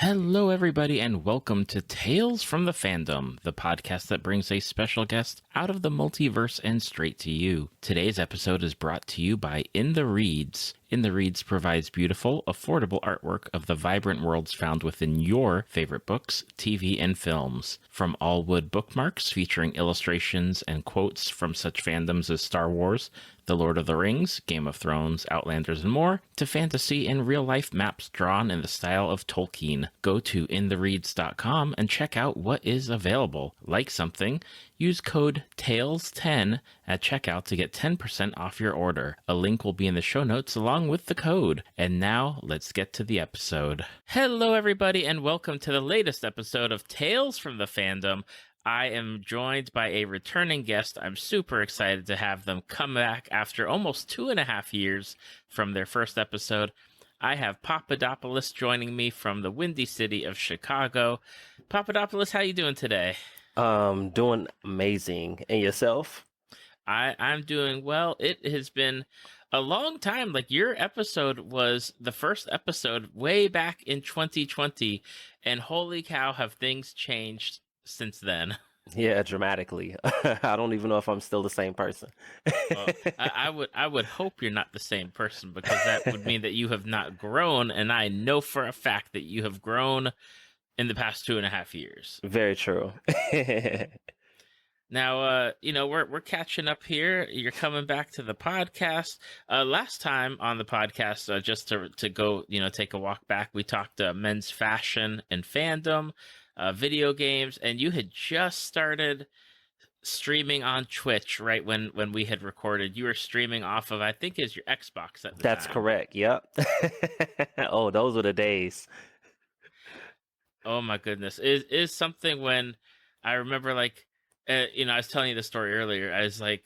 Hello, everybody, and welcome to Tales from the Fandom, the podcast that brings a special guest out of the multiverse and straight to you. Today's episode is brought to you by In the Reads. In the Reads provides beautiful, affordable artwork of the vibrant worlds found within your favorite books, TV, and films. From all wood bookmarks featuring illustrations and quotes from such fandoms as Star Wars, The Lord of the Rings, Game of Thrones, Outlanders, and more, to fantasy and real-life maps drawn in the style of Tolkien. Go to inthereads.com and check out what is available. Like something? Use code TALES10 at checkout to get 10% off your order. A link will be in the show notes along with the code. And now, let's get to the episode. Hello, everybody, and welcome to the latest episode of Tales from the Fandom. I am joined by a returning guest. I'm super excited to have them come back after almost 2.5 years from their first episode. I have Pappadopolis joining me from the windy city of Chicago. Pappadopolis, how you doing today? Doing amazing. And yourself? I'm doing well. It has been a long time. Like, your episode was the first episode way back in 2020, and holy cow, have things changed since then. Yeah, dramatically. I don't even know if I'm still the same person. I would hope you're not the same person, because that would mean that you have not grown, and I know for a fact that you have grown in the past 2.5 years. Very true. Now, we're catching up here. You're coming back to the podcast. Last time on the podcast, just to go, take a walk back, we talked men's fashion and fandom, video games, and you had just started streaming on Twitch right when we had recorded. You were streaming off of, I think, is your Xbox at the That's time. correct. Yep. Oh, those were the days. Oh my goodness. Is something when I remember, like, I was telling you the story earlier. I was like,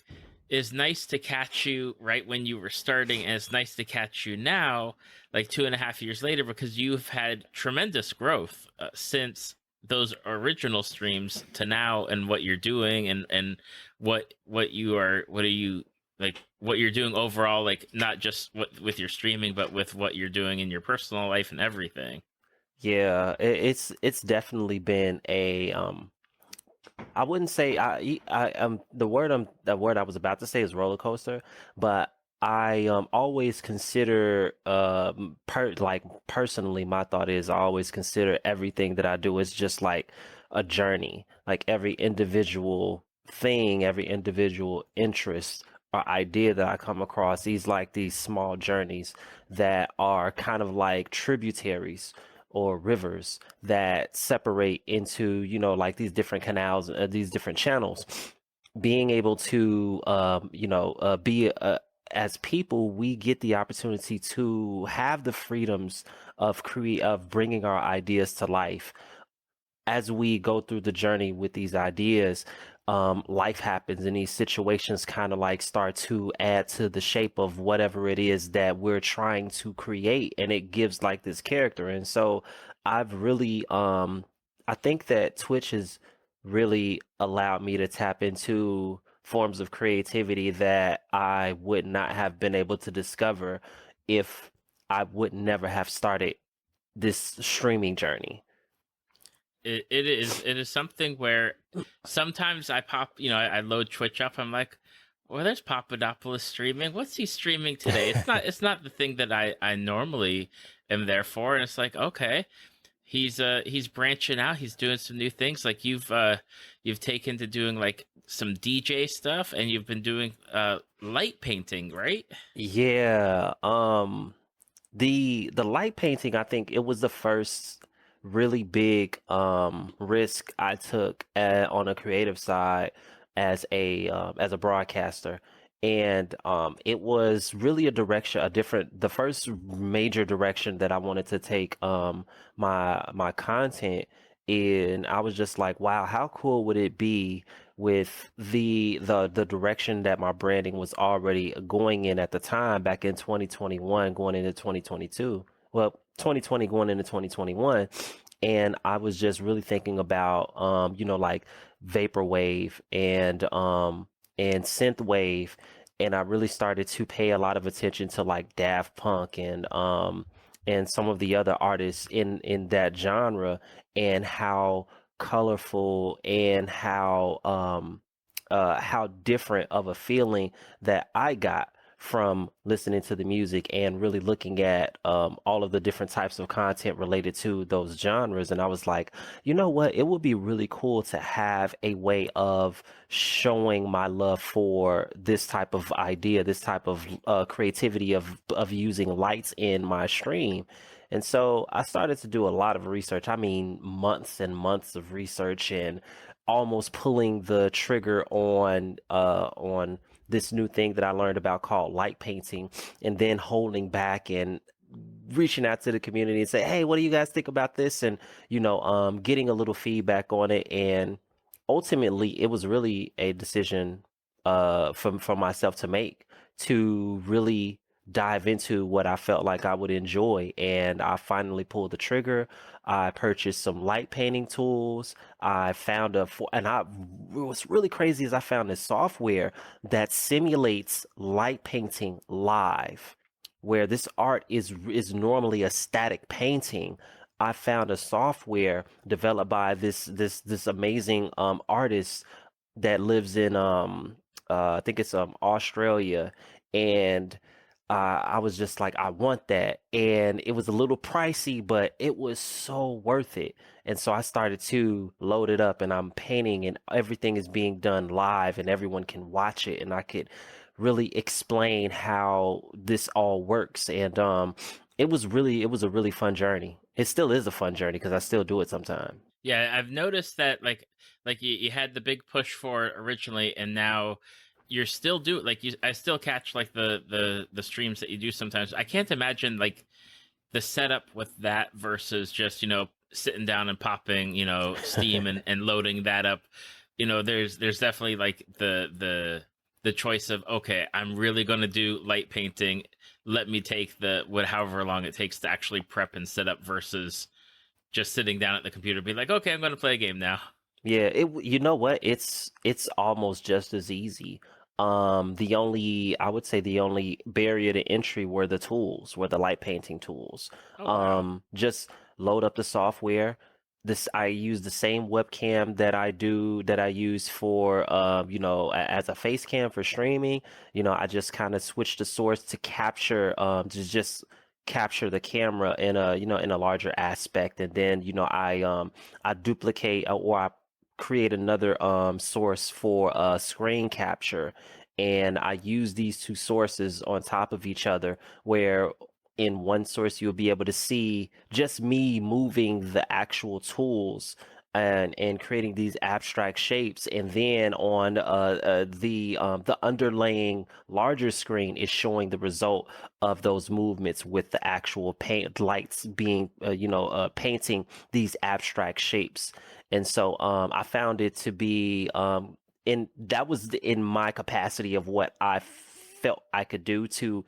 it's nice to catch you right when you were starting, and it's nice to catch you now, like 2.5 years later, because you've had tremendous growth since those original streams to now, and what you're doing, and what you're doing overall, like, not just with your streaming, but with what you're doing in your personal life and everything. Yeah, it's definitely been a I wouldn't say the word I was about to say is roller coaster, but I always consider personally, my thought is I always consider everything that I do is just like a journey. Like every individual thing, every individual interest or idea that I come across, these small journeys that are kind of like tributaries or rivers that separate into, like these different canals, these different channels. Being able to, be as people, we get the opportunity to have the freedoms of bringing our ideas to life. As we go through the journey with these ideas, life happens, and these situations kind of like start to add to the shape of whatever it is that we're trying to create, and it gives like this character. And so I've really, I think that Twitch has really allowed me to tap into forms of creativity that I would not have been able to discover if I would never have started this streaming journey. It is something where sometimes I pop, I load Twitch up. I'm like, well, there's Pappadopolis streaming. What's he streaming today? It's not the thing that I normally am there for. And it's like, okay, he's branching out. He's doing some new things. Like, you've taken to doing like some DJ stuff, and you've been doing light painting, right? Yeah. The light painting, I think it was the first really big risk I took on a creative side as a broadcaster. And it was really the first major direction that I wanted to take my content in. I was just like, wow, how cool would it be with the direction that my branding was already going in at the time, back in 2021 going into 2022. Well, 2020 going into 2021. And I was just really thinking about like vaporwave and synthwave, and I really started to pay a lot of attention to like Daft Punk and and some of the other artists in that genre, and how colorful and how different of a feeling that I got from listening to the music and really looking at all of the different types of content related to those genres. And I was like, you know what? It would be really cool to have a way of showing my love for this type of idea, this type of creativity of using lights in my stream. And so I started to do a lot of research. I mean, months and months of research, and almost pulling the trigger on this new thing that I learned about called light painting, and then holding back and reaching out to the community and say, hey, what do you guys think about this? And getting a little feedback on it. And ultimately, it was really a decision for myself to make, to really dive into what I felt like I would enjoy. And I finally pulled the trigger. I purchased some light painting tools. I found what's really crazy is I found this software that simulates light painting live, where this art is normally a static painting. I found a software developed by this amazing artist that lives in I think it's Australia. And I was just like, I want that. And it was a little pricey, but it was so worth it. And so I started to load it up, and I'm painting, and everything is being done live, and everyone can watch it. And I could really explain how this all works. And it was a really fun journey. It still is a fun journey because I still do it sometimes. Yeah, I've noticed that like you had the big push for it originally, and now you're still doing I still catch like the streams that you do sometimes. I can't imagine like the setup with that versus just, sitting down and popping, Steam and loading that up. There's definitely like the choice of, okay, I'm really going to do light painting. Let me take however long it takes to actually prep and set up versus just sitting down at the computer, be like, okay, I'm going to play a game now. Yeah, you know what? It's almost just as easy. I would say the only barrier to entry were the light painting tools. Oh, wow. Just load up the software. I use the same webcam that I use for as a face cam for streaming. I just kind of switch the source to capture to just capture the camera in a larger aspect. And then I duplicate, or I create another source for screen capture, and I use these two sources on top of each other, where in one source you'll be able to see just me moving the actual tools and creating these abstract shapes, and then on the underlaying larger screen is showing the result of those movements with the actual paint lights being painting these abstract shapes. And so I found it to be in my capacity of what I felt I could do to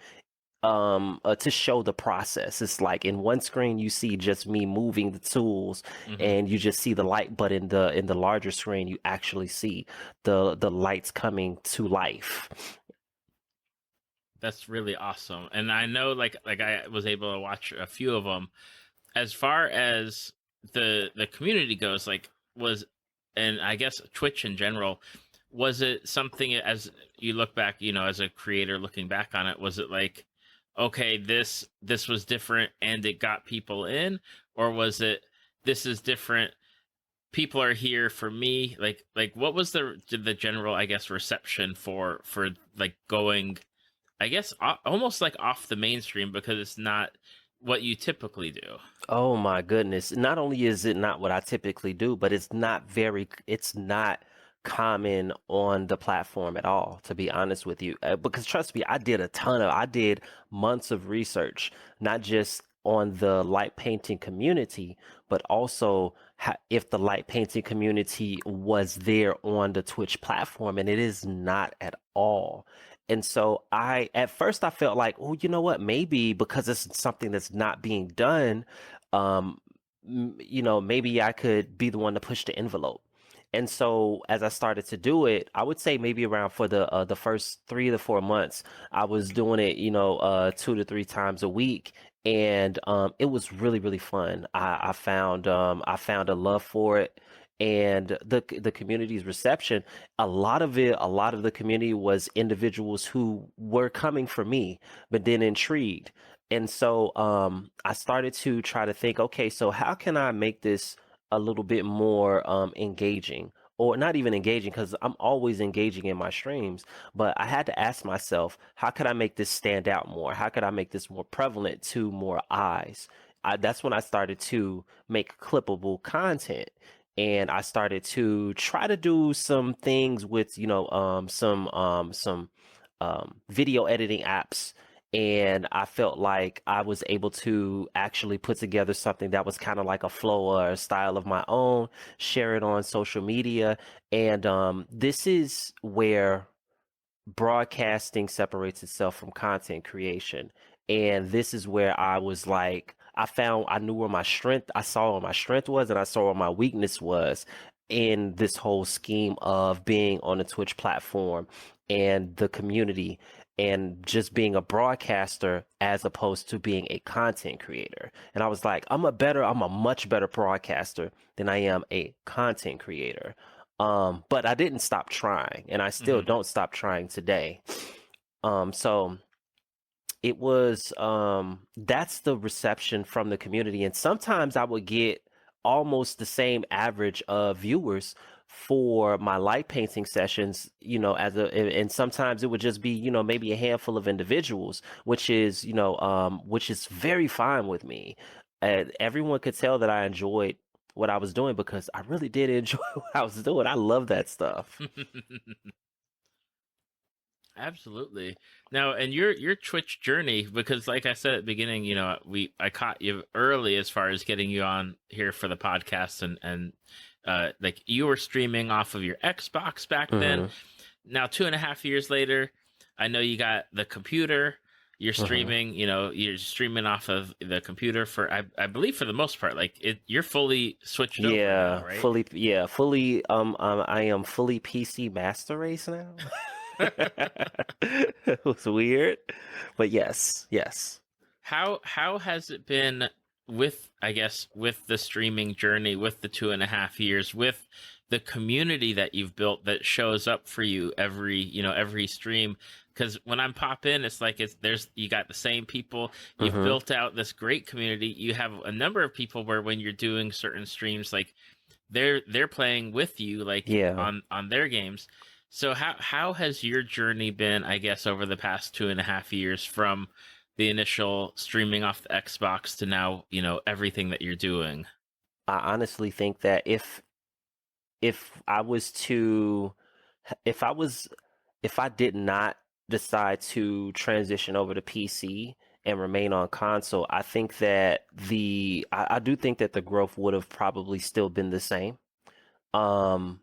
show the process. It's like in one screen you see just me moving the tools, Hmm. and you just see the light, but in the larger screen you actually see the lights coming to life. That's really awesome. And I know like I was able to watch a few of them. As far as the community goes, and I guess Twitch in general, was it something, as you look back, as a creator looking back on it, was it like, okay, this was different and it got people in, or was it, this is different, people are here for me? Like what was the general, I guess, reception for like going, I guess, almost like off the mainstream, because it's not what you typically do? Oh my goodness. Not only is it not what I typically do, but it's not common on the platform at all, to be honest with you. Because trust me, I did months of research, not just on the light painting community, but also if the light painting community was there on the Twitch platform, and it is not at all. And so at first I felt like, oh, you know what? Maybe because it's something that's not being done, um, maybe I could be the one to push the envelope. And so as I started to do it, I would say maybe around for the first 3 to 4 months, I was doing it, 2 to 3 times a week. and it was really, really fun. I found a love for it, and the community's reception. A lot of the community was individuals who were coming for me, but then intrigued. And so I started to try to think, okay, so how can I make this a little bit more engaging? Or not even engaging, because I'm always engaging in my streams. But I had to ask myself, how could I make this stand out more? How could I make this more prevalent to more eyes? That's when I started to make clippable content. And I started to try to do some things with, some video editing apps. And I felt like I was able to actually put together something that was kind of like a flow or a style of my own, share it on social media. And this is where broadcasting separates itself from content creation. And this is where I was like, I knew where my strength, I saw where my strength was, and I saw where my weakness was in this whole scheme of being on the Twitch platform and the community and just being a broadcaster as opposed to being a content creator. And I was like, I'm a much better broadcaster than I am a content creator. But I didn't stop trying, and I still Hmm. don't stop trying today. So it was that's the reception from the community, and sometimes I would get almost the same average of viewers for my light painting sessions, and sometimes it would just be, maybe a handful of individuals, which is very fine with me. And everyone could tell that I enjoyed what I was doing because I really did enjoy what I was doing. I love that stuff. Absolutely. Now, and your Twitch journey, because like I said at the beginning, I caught you early as far as getting you on here for the podcast, and like you were streaming off of your Xbox back then. Hmm. Now, 2.5 years later, I know you got the computer. You're Hmm. streaming, you're streaming off of the computer for, I believe for the most part, like you're fully switched over now, right? Fully. I am fully PC master race now. It was weird, but yes, yes. How has it been with, I guess, with the streaming journey, with the 2.5 years, with the community that you've built that shows up for you every stream? Because when I'm pop in, it's like you got the same people. You've Hmm. built out this great community. You have a number of people where when you're doing certain streams, like they're playing with you, like Yeah. on their games. So how has your journey been, I guess, over the past 2.5 years from the initial streaming off the Xbox to now, everything that you're doing? I honestly think that if I was to if I was if I did not decide to transition over to PC and remain on console, I think that I do think that the growth would have probably still been the same. Um,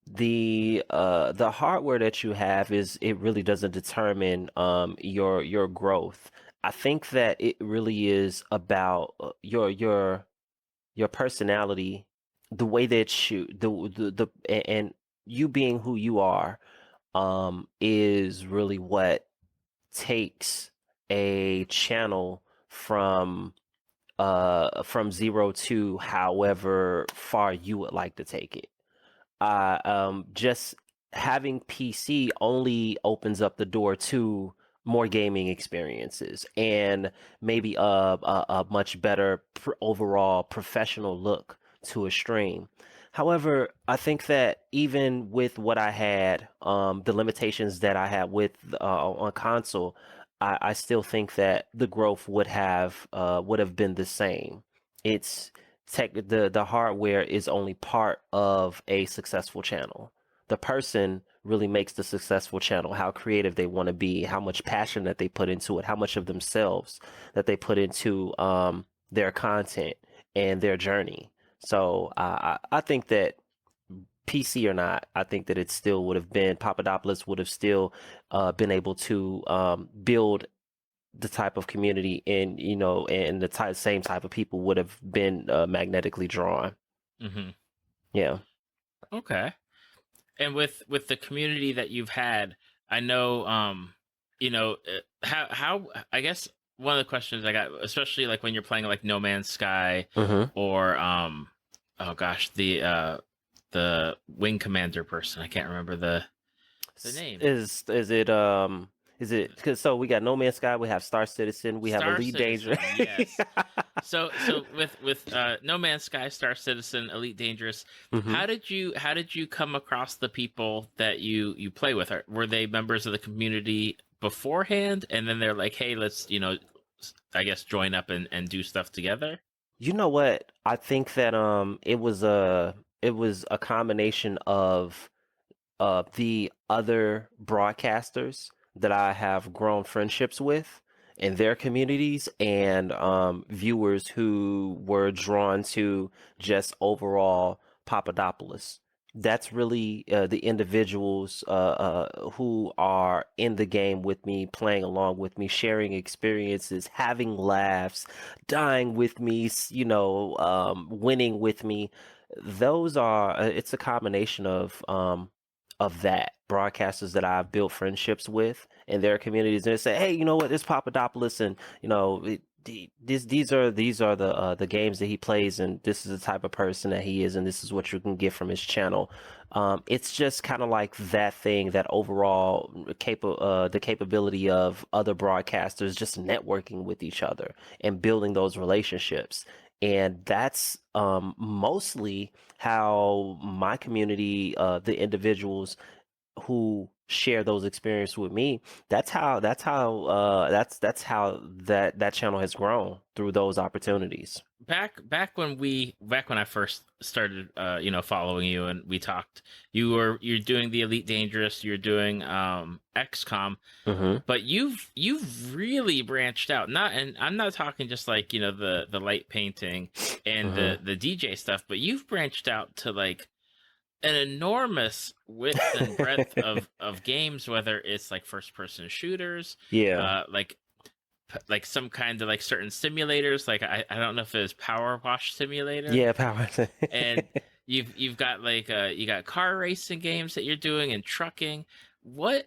the hardware that you have it really doesn't determine your growth. I think that it really is about your personality, the way that and you being who you are, is really what takes a channel from zero to however far you would like to take it. Just having PC only opens up the door to more gaming experiences and maybe a much better overall professional look to a stream. However, I think that even with what I had, the limitations that I had with on console, I still think that the growth would have been the same. It's the hardware is only part of a successful channel. The person really makes the successful channel, how creative they want to be, how much passion that they put into it, how much of themselves that they put into their content and their journey. So I think that PC or not, I think that it still would have been Papadopoulos would have still been able to build the type of community and the same type of people would have been magnetically drawn. Hmm. Yeah. Okay. And with the community that you've had, I know, how I guess one of the questions I got, especially like when you're playing like No Man's Sky Mm-hmm. or oh gosh, the wing commander person. I can't remember the name. Is it because so we got No Man's Sky, we have Star Citizen, we have Star Elite Danger. Citizen, yes. So with No Man's Sky, Star Citizen, Elite Dangerous, hmm how did you come across the people that you play with? Were they members of the community beforehand, and then they're like, hey, let's I guess join up and do stuff together? You know what? I think that it was a combination of the other broadcasters that I have grown friendships with in their communities and viewers who were drawn to just overall Papadopoulos. That's really the individuals who are in the game with me, playing along with me, sharing experiences, having laughs, dying with me, winning with me. Those are, it's a combination of that broadcasters that I've built friendships with in their communities, and they say, hey, you know what, this Papadopoulos, and these are the games that he plays, and this is the type of person that he is, and this is what you can get from his channel. It's just kind of like that thing, that overall the capability of other broadcasters just networking with each other and building those relationships. And that's mostly how my community, the individuals who share those experiences with me, that's how that channel has grown through those opportunities. Back when I first started following you and we talked, you're doing the Elite Dangerous, you're doing XCOM, hmm but you've really branched out. Not, and I'm not talking just like the light painting and hmm the DJ stuff, but you've branched out to like an enormous width and breadth of games, whether it's like first person shooters, Yeah. like some kind of like certain simulators, like I don't know if it was Power Wash Simulator, Yeah, power. and you've got like you got car racing games that you're doing and trucking. What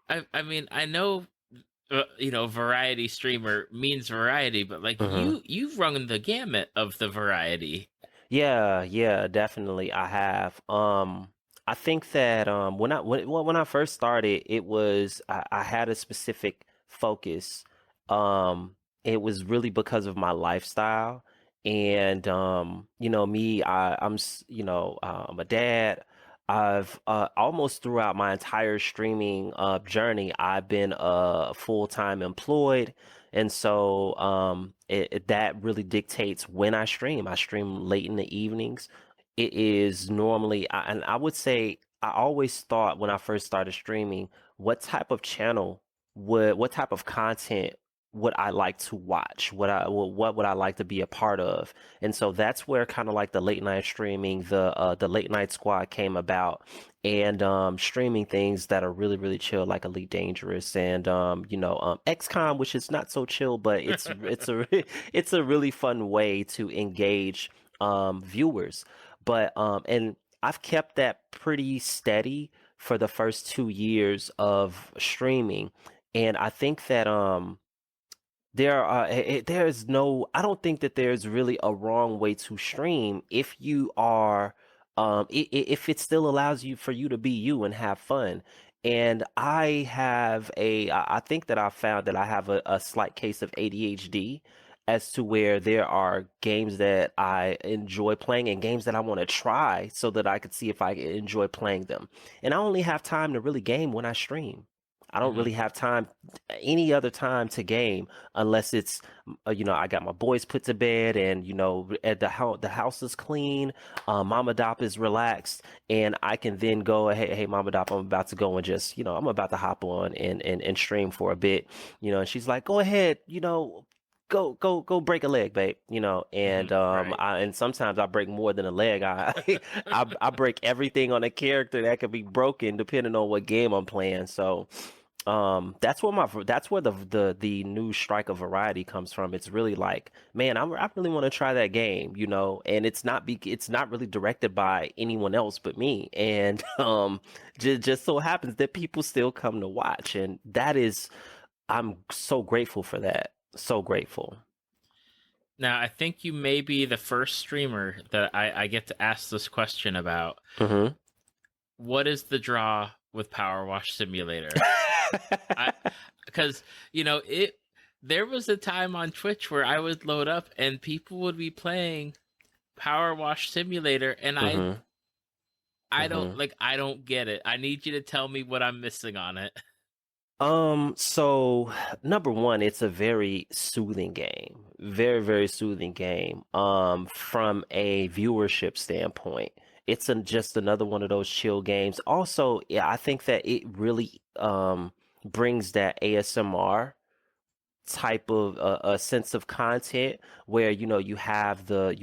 I mean, I know variety streamer means variety, but like hmm you've rung the gamut of the variety. Yeah, yeah, definitely. I have. I think that when I first started, I had a specific focus. It was really because of my lifestyle, and me, I'm a dad. I've almost throughout my entire streaming journey, I've been full-time employed. And so that really dictates when I stream. I stream late in the evenings. It is normally, and I would say, I always thought when I first started streaming, what type of content would I like to watch? What would I like to be a part of? And so that's where kind of like the late night streaming, the late night squad came about, and streaming things that are really really chill, like Elite Dangerous and XCOM, which is not so chill, but it's a really fun way to engage viewers. But and I've kept that pretty steady for the first 2 years of streaming, and I think that I don't think that there's really a wrong way to stream if you are if it still allows you for you to be you and have fun. And I think that I found that I have a slight case of ADHD, as to where there are games that I enjoy playing and games that I want to try so that I could see if I enjoy playing them. And I only have time to really game when I stream. I don't Hmm. really have time any other time to game unless it's I got my boys put to bed, and at the house is clean, Mama Dop is relaxed, and I can then go, hey Mama Dop, I'm about to go and just I'm about to hop on and stream for a bit, and she's like, go ahead, go break a leg, babe, Hmm. and Right. and sometimes I break more than a leg. I break everything on a character that could be broken depending on what game I'm playing. So that's where the new strike of variety comes from. It's really like, man, I really want to try that game, and it's not really directed by anyone else but me, and just so happens that people still come to watch, and that is I'm so grateful for that. So grateful. Now, I think you may be the first streamer that I get to ask this question about. Mm-hmm. What is the draw with Power Wash Simulator? I because there was a time on Twitch where I would load up and people would be playing Power Wash Simulator, and I Mm-hmm. I don't Mm-hmm. I don't get it. I need you to tell me what I'm missing on it. So number one, it's a very soothing game. Very, very soothing game. From a viewership standpoint, it's just another one of those chill games. Also, yeah, I think that it really brings that ASMR type of a sense of content where you have the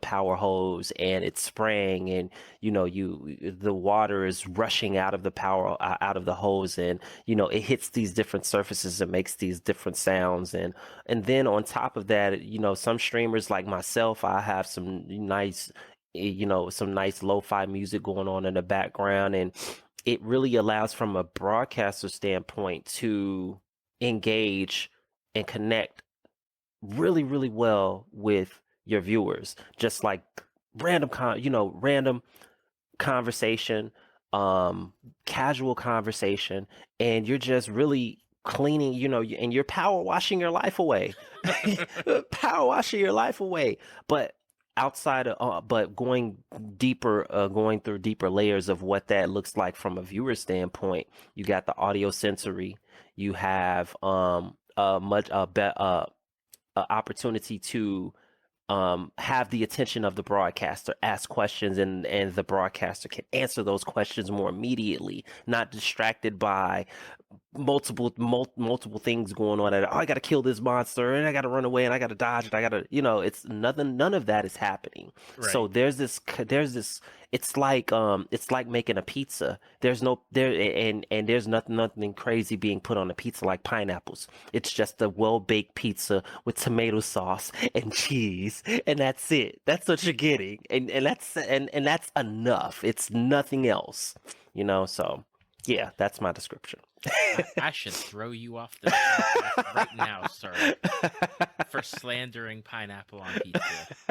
power hose and it's spraying, and the water is rushing out of the power out of the hose, and it hits these different surfaces and makes these different sounds, and then on top of that, some streamers like myself, I have some nice some nice lo-fi music going on in the background, and it really allows from a broadcaster standpoint to engage and connect really, really well with your viewers. Just like random conversation, um, casual conversation, and you're just really cleaning, and you're power washing your life away. Power washing your life away. But but going through deeper layers of what that looks like from a viewer standpoint, you got the audio sensory, you have a much a opportunity to have the attention of the broadcaster, ask questions, and the broadcaster can answer those questions more immediately, not distracted by multiple things going on. And, oh, I got to kill this monster, and I got to run away, and I got to dodge, and I got to, it's nothing. None of that is happening. So Right. it's like making a pizza. There's no there and there's nothing crazy being put on a pizza like pineapples. It's just a well-baked pizza with tomato sauce and cheese, and that's it. That's what you're getting, and that's enough. It's nothing else, So yeah, that's my description. I should throw you off the podcast right now, sir, for slandering pineapple on pizza.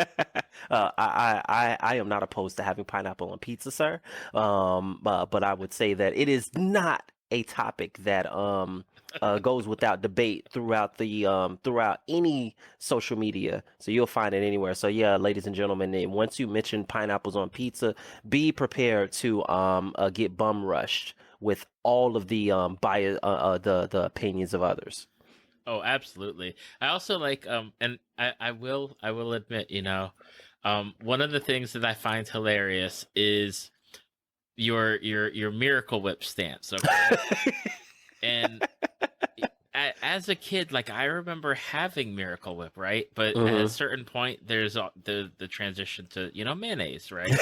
I am not opposed to having pineapple on pizza, sir. But I would say that it is not a topic that goes without debate throughout any social media. So you'll find it anywhere. So yeah, ladies and gentlemen, and once you mention pineapples on pizza, be prepared to get bum rushed with all of the bias, the opinions of others. Oh, absolutely. I also like and I will admit, one of the things that I find hilarious is your Miracle Whip stance, okay? And as a kid, like I remember having Miracle Whip, right? But at a certain point, there's the transition to mayonnaise, right?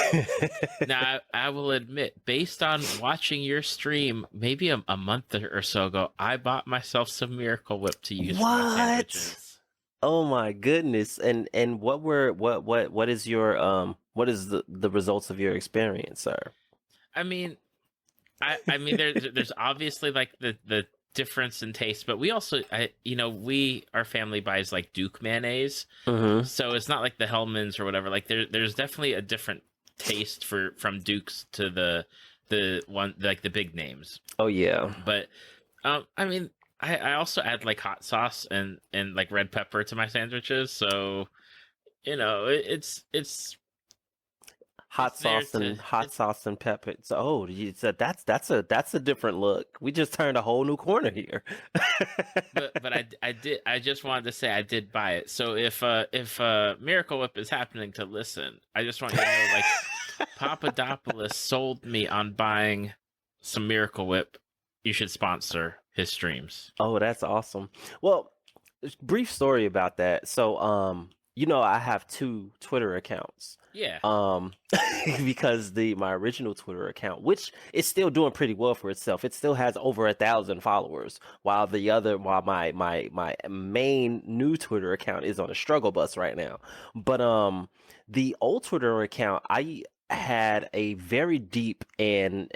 Now I will admit, based on watching your stream, maybe a month or so ago, I bought myself some Miracle Whip to use for my What? sandwiches. Oh my goodness. And what is your what is the results of your experience, sir? I mean, I mean, there's obviously like the difference in taste, but we also, our family buys like Duke mayonnaise, Mm-hmm. so it's not like the Hellman's or whatever. Like there's definitely a different taste from Dukes to the one like the big names. Oh yeah. But I mean, I also add like hot sauce and like red pepper to my sandwiches, so it's Hot there sauce to and hot it's sauce and pepper. So, oh, you said that's a different look. We just turned a whole new corner here. but I just wanted to say I did buy it. So if Miracle Whip is happening to listen, I just want you to know, like, Papadopoulos sold me on buying some Miracle Whip. You should sponsor his streams. Oh, that's awesome. Well, brief story about that. So, I have two Twitter accounts. Yeah. Um, because my original Twitter account, which is still doing pretty well for itself, it still has over 1,000 followers, while my main new Twitter account is on a struggle bus right now. But the old Twitter account, had a very deep and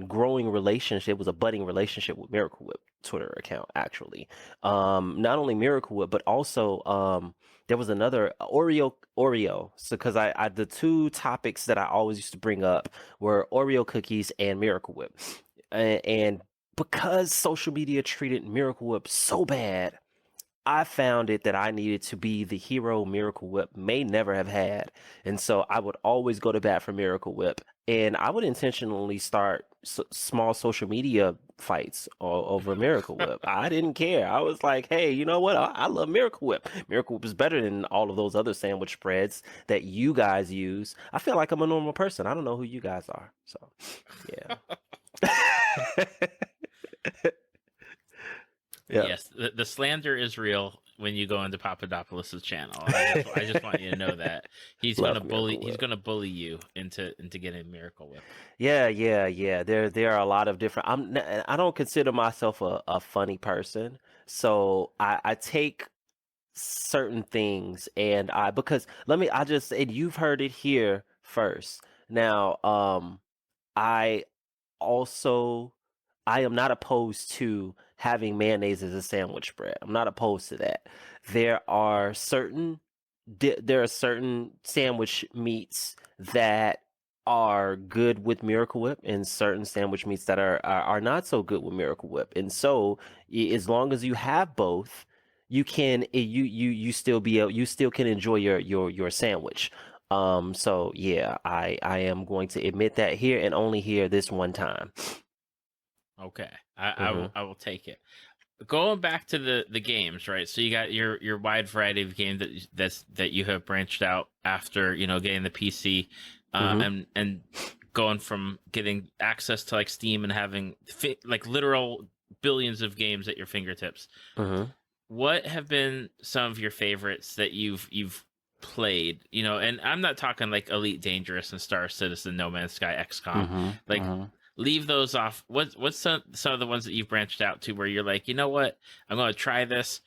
growing relationship. It was a budding relationship with Miracle Whip Twitter account, actually. Not only Miracle Whip, but also there was another Oreo. So because I the two topics that I always used to bring up were Oreo cookies and Miracle Whip, and because social media treated Miracle Whip so bad, I found it that I needed to be the hero Miracle Whip may never have had. And so I would always go to bat for Miracle Whip. And I would intentionally start small social media fights over Miracle Whip. I didn't care. I was like, hey, you know what? I love Miracle Whip. Miracle Whip is better than all of those other sandwich spreads that you guys use. I feel like I'm a normal person. I don't know who you guys are. So, yeah. Yeah. Yes, the slander is real when you go into Pappadopolis' channel. I just want you to know that he's Love gonna bully. Miracle He's Whip. gonna bully you into getting Miracle Whip. Yeah. There are a lot of different. I don't consider myself a funny person, so I take certain things and because and you've heard it here first. Now, I also I am not opposed to having mayonnaise as a sandwich spread. I'm not opposed to that. There are certain there are certain sandwich meats that are good with Miracle Whip, and certain sandwich meats that are not so good with Miracle Whip. And so, as long as you have both, you can you still you still can enjoy your sandwich. So yeah, I am going to admit that here and only here this one time. Okay, Hmm. I will take it. Going back to the games, right? So you got your wide variety of games that you have branched out after getting the PC, Hmm. and going from getting access to like Steam and having like literal billions of games at your fingertips. Hmm. What have been some of your favorites that you've played? And I'm not talking like Elite Dangerous and Star Citizen, No Man's Sky, XCOM. Hmm. Like, Hmm. leave those off. What's some of the ones that you've branched out to where you're like, you know what, I'm going to try this.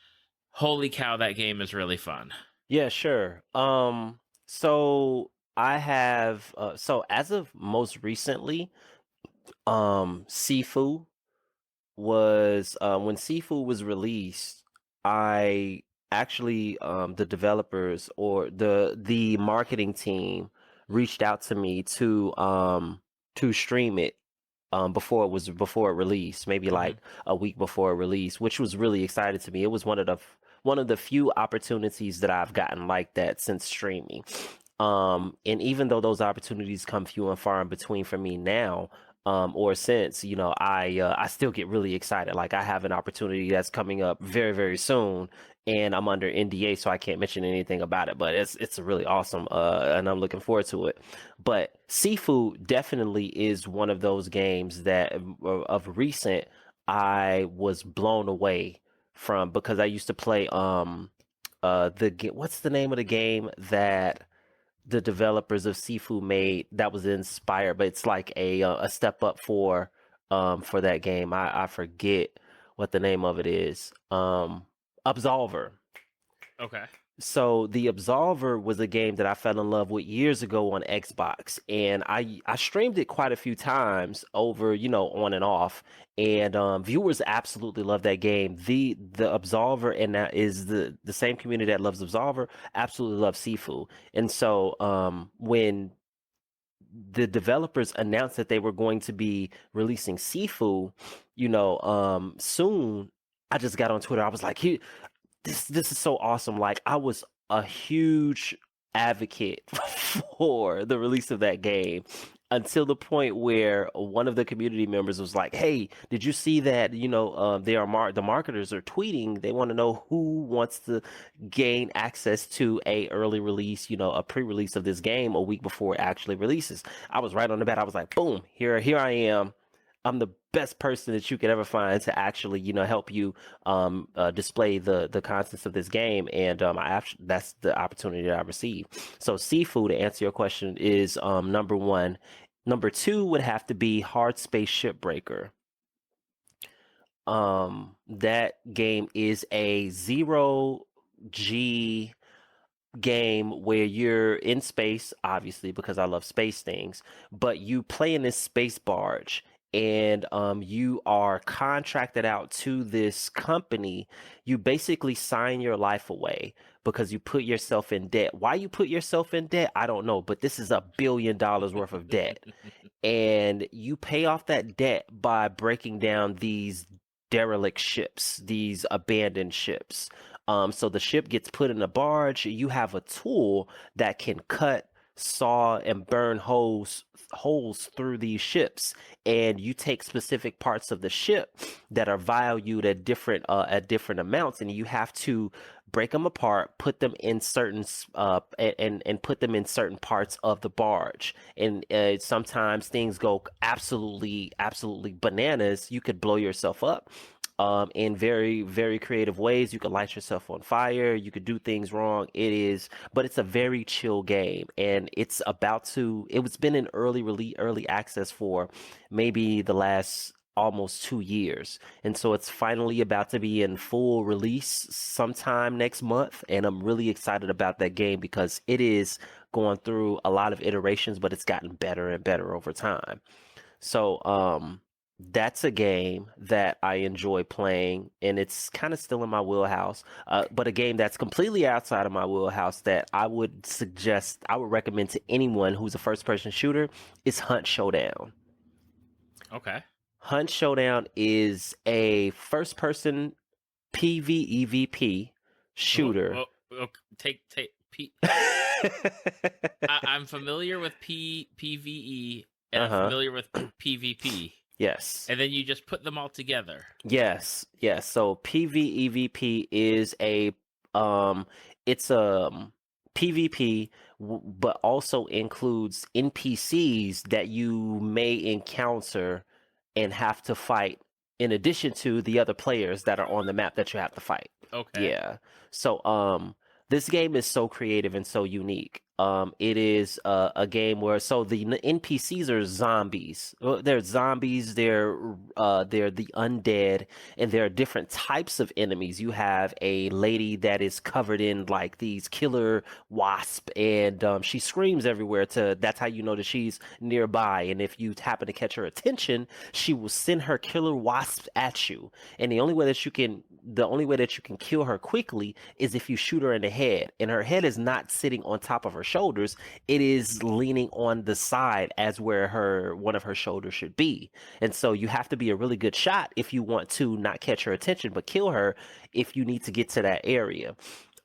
Holy cow, that game is really fun. Yeah, sure. So I have so as of most recently, Sifu was when Sifu was released, I actually the developers or the marketing team reached out to me to stream it before it released, maybe Hmm. like a week before it released, which was really excited to me. It was one of the few opportunities that I've gotten like that since streaming. And even though those opportunities come few and far in between for me now, or since, I still get really excited. Like I have an opportunity that's coming up very, very soon, and I'm under NDA, so I can't mention anything about it. But it's really awesome, and I'm looking forward to it. But Seafood definitely is one of those games that of recent I was blown away from because I used to play what's the name of the game that the developers of Sifu made that was inspired, but it's like a step up for that game. I forget what the name of it is. Absolver. Okay. So the Absolver was a game that I fell in love with years ago on Xbox, and I streamed it quite a few times over, on and off, and viewers absolutely love that game. The Absolver, and that is the same community that loves Absolver, absolutely loves Sifu. And so when the developers announced that they were going to be releasing Sifu, soon, I just got on Twitter. I was like, this is so awesome. Like I was a huge advocate for the release of that game until the point where one of the community members was like, "Hey, did you see that? The marketers are tweeting. They want to know who wants to gain access to a early release, a pre-release of this game a week before it actually releases." I was right on the bat. I was like, "Boom! Here I am. I'm the best person that you could ever find to actually, help you display the contents of this game." And that's the opportunity that I received. So Seafood, to answer your question, is number one. Number two would have to be Hard Space Shipbreaker. That game is a zero G. game where you're in space, obviously, because I love space things, but you play in this space barge and you are contracted out to this company. You basically sign your life away because you put yourself in debt. Why you put yourself in debt, I don't know, but this is $1 billion worth of debt. And you pay off that debt by breaking down these derelict ships, these abandoned ships. So the ship gets put in a barge. You have a tool that can cut, saw, and burn holes through these ships, and you take specific parts of the ship that are valued at different amounts, and you have to break them apart, put them in certain and put them in certain parts of the barge. And sometimes things go absolutely bananas. You could blow yourself up in very, very creative ways. You could light yourself on fire. You could do things wrong. But it's a very chill game, and it's been in early access for maybe the last almost 2 years. And so it's finally about to be in full release sometime next month. And I'm really excited about that game because it is going through a lot of iterations, but it's gotten better and better over time. So, that's a game that I enjoy playing, and it's kind of still in my wheelhouse. But a game that's completely outside of my wheelhouse that I would recommend to anyone who's a first-person shooter is Hunt Showdown. Okay. Hunt Showdown is a first-person PvEVP shooter. Take P. I'm familiar with PvE and I'm familiar with PvP. Yes. And then you just put them all together. Yes. So PvEVP is it's a PvP, but also includes NPCs that you may encounter and have to fight in addition to the other players that are on the map that you have to fight. Okay. Yeah. So this game is so creative and so unique. It is a game where the NPCs are zombies. They're zombies. They're the undead, and there are different types of enemies. You have a lady that is covered in like these killer wasp, and she screams everywhere. That's how you know that she's nearby. And if you happen to catch her attention, she will send her killer wasps at you. And the only way that you can kill her quickly is if you shoot her in the head. And her head is not sitting on top of her shoulders, it is leaning on the side as where one of her shoulders should be. And so you have to be a really good shot if you want to not catch her attention, but kill her if you need to get to that area.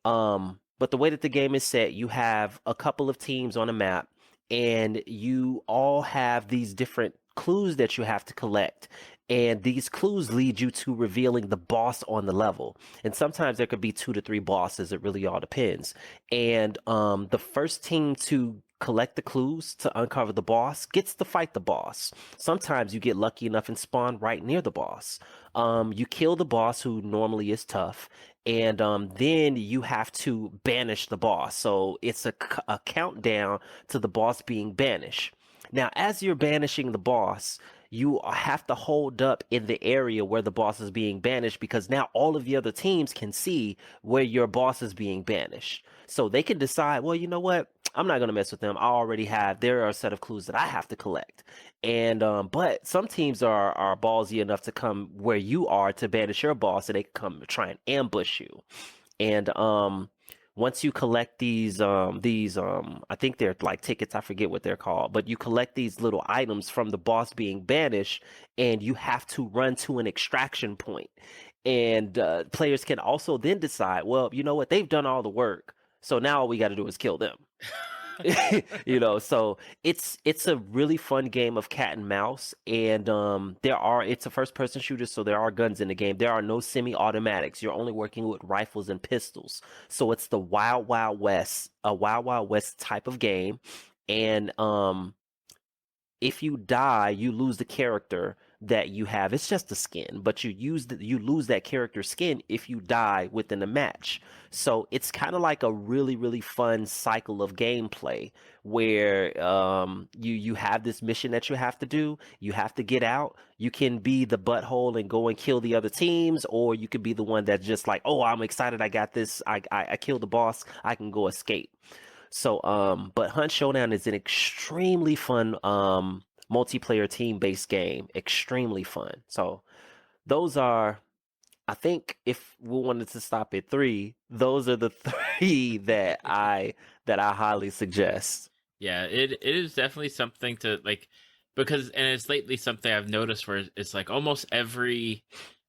But the way that the game is set, you have a couple of teams on a map, and you all have these different clues that you have to collect. And these clues lead you to revealing the boss on the level. And sometimes there could be 2 to 3 bosses. It really all depends. And the first team to collect the clues to uncover the boss gets to fight the boss. Sometimes you get lucky enough and spawn right near the boss. You kill the boss, who normally is tough, and then you have to banish the boss. So it's a countdown to the boss being banished. Now, as you're banishing the boss, you have to hold up in the area where the boss is being banished, because now all of the other teams can see where your boss is being banished. So they can decide, well, you know what? I'm not going to mess with them. There are a set of clues that I have to collect. And, but some teams are ballsy enough to come where you are to banish your boss, and they can come try and ambush you. And, once you collect these, I think they're like tickets, I forget what they're called, but you collect these little items from the boss being banished, and you have to run to an extraction point. And players can also then decide, well, you know what, they've done all the work, so now all we got to do is kill them. So it's a really fun game of cat and mouse, and it's a first person shooter, so there are guns in the game. There are no semi-automatics. You're only working with rifles and pistols. So it's the Wild Wild West, a Wild Wild West type of game. And if you die, you lose the character that you have. It's just a skin, but you lose that character skin if you die within a match. So it's kind of like a really, really fun cycle of gameplay where you have this mission that you have to do. You have to get out. You can be the butthole and go and kill the other teams, or you could be the one that's just like, oh, I'm excited, I got this. I killed the boss. I can go escape. So but Hunt Showdown is an extremely fun multiplayer team-based game. Extremely fun. So those are, I think, if we wanted to stop at 3, those are the 3 that I highly suggest. Yeah, it is definitely something to like, because, and it's lately something I've noticed where it's like almost every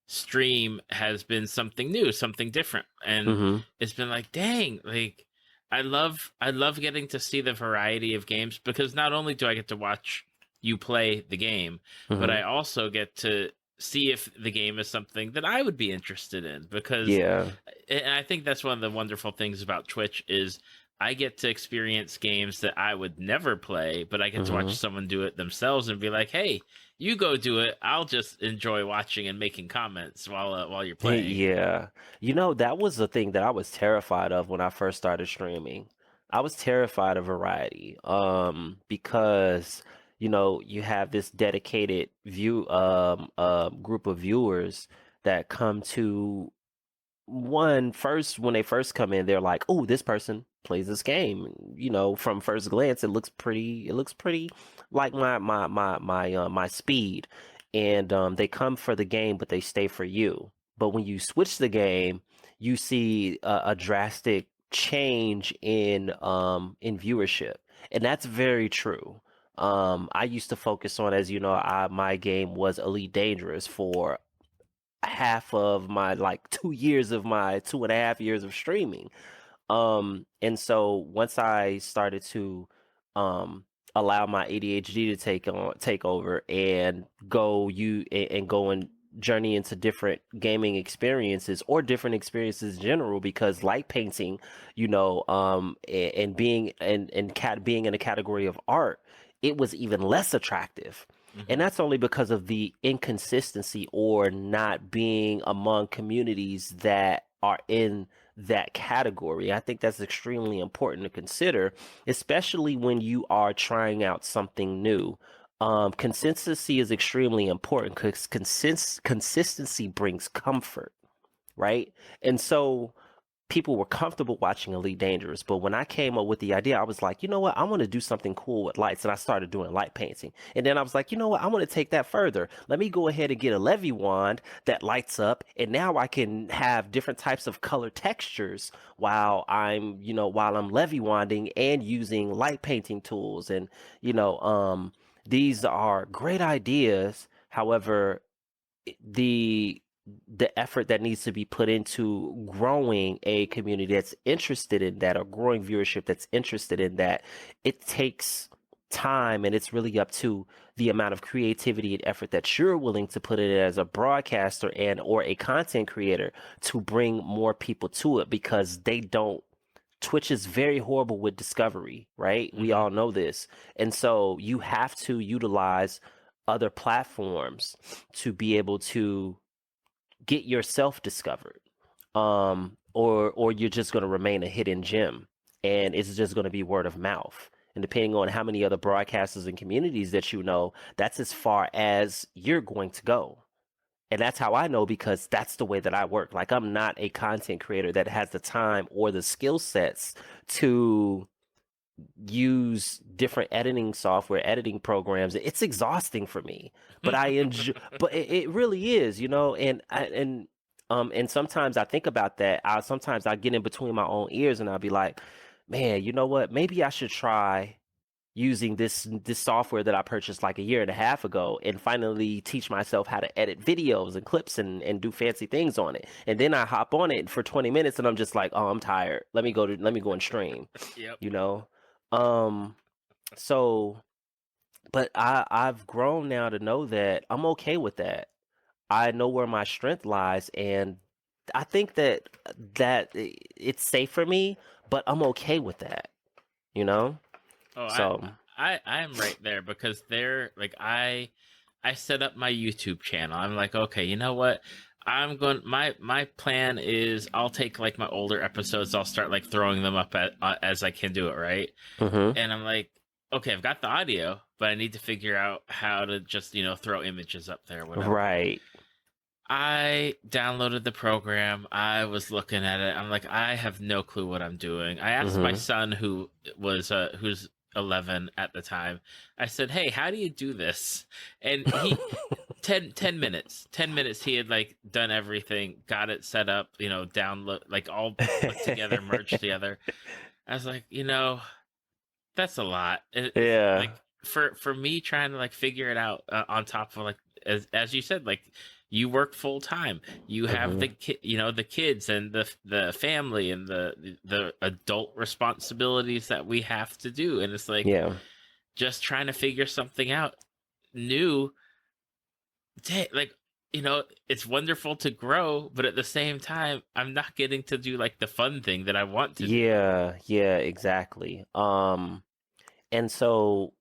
stream has been something new, something different, and Mm-hmm. it's been like, dang, like I love getting to see the variety of games, because not only do I get to watch you play the game, but Mm-hmm. I also get to see if the game is something that I would be interested in, because Yeah. and I think that's one of the wonderful things about Twitch is I get to experience games that I would never play, but I get to watch Mm-hmm. someone do it themselves and be like, "Hey, you go do it. I'll just enjoy watching and making comments while you're playing." Yeah. That was the thing that I was terrified of when I first started streaming. I was terrified of variety. Because you have this dedicated group of viewers that come to one first. When they first come in, they're like, oh, this person plays this game. From first glance, it looks pretty like my speed. And they come for the game, but they stay for you. But when you switch the game, you see a drastic change in viewership. And that's very true. I used to focus on, as you know, my game was Elite Dangerous for half of my, like, 2 years of my 2.5 years of streaming. And so once I started to um allow my ADHD to take over and go and journey into different gaming experiences, or different experiences in general, because light painting, and being in a category of art, it was even less attractive. And Hmm. that's only because of the inconsistency, or not being among communities that are in that category. I think that's extremely important to consider, especially when you are trying out something new. Consistency is extremely important, because consistency brings comfort, right? And so people were comfortable watching Elite Dangerous. But when I came up with the idea, I was like, you know what? I want to do something cool with lights. And I started doing light painting. And then I was like, you know what? I want to take that further. Let me go ahead and get a Levy wand that lights up. And now I can have different types of color textures while I'm Levy wanding and using light painting tools. And, these are great ideas. However, the the effort that needs to be put into growing a community that's interested in that, or growing viewership that's interested in that, it takes time, and it's really up to the amount of creativity and effort that you're willing to put in as a broadcaster and or a content creator to bring more people to it, because they don't Twitch is very horrible with discovery, right? We Hmm. all know this. And so you have to utilize other platforms to be able to get yourself discovered. Or you're just going to remain a hidden gem, and it's just going to be word of mouth. And depending on how many other broadcasters and communities that you know, that's as far as you're going to go. And that's how I know, because that's the way that I work. Like, I'm not a content creator that has the time or the skill sets to use different editing software, editing programs. It's exhausting for me, but I enjoy. But it really is, and sometimes I think about that. Sometimes I get in between my own ears, and I'll be like, man, you know what? Maybe I should try using this software that I purchased like a year and a half ago, and finally teach myself how to edit videos and clips, and do fancy things on it. And then I hop on it for 20 minutes, and I'm just like, oh, I'm tired. Let me go and stream, Yep. you know? Um, so, but I've grown now to know that I'm okay with that. I know where my strength lies, and I think that it's safe for me, but I'm okay with that, you know? Oh, I So, I I am right there, because they're like, I I set up my YouTube channel. I'm like, okay, you know what? I'm going. My plan is I'll take like my older episodes. I'll start like throwing them up as I can do it, right? Mm-hmm. And I'm like, okay, I've got the audio, but I need to figure out how to just throw images up there, whatever. Right. I downloaded the program. I was looking at it. I'm like, I have no clue what I'm doing. I asked my Mm-hmm. son, who's 11 at the time. I said, "Hey, how do you do this?" And he 10 minutes. 10 minutes he had like done everything, got it set up, download like all put together, merged together. I was like, that's a lot. It's Yeah. like for me trying to like figure it out on top of like as you said, like you work full time. You have Mm-hmm. the kids and the family and the adult responsibilities that we have to do, and it's like Yeah. just trying to figure something out new. Like it's wonderful to grow, but at the same time, I'm not getting to do like the fun thing that I want to do. Yeah. Yeah. Exactly. And so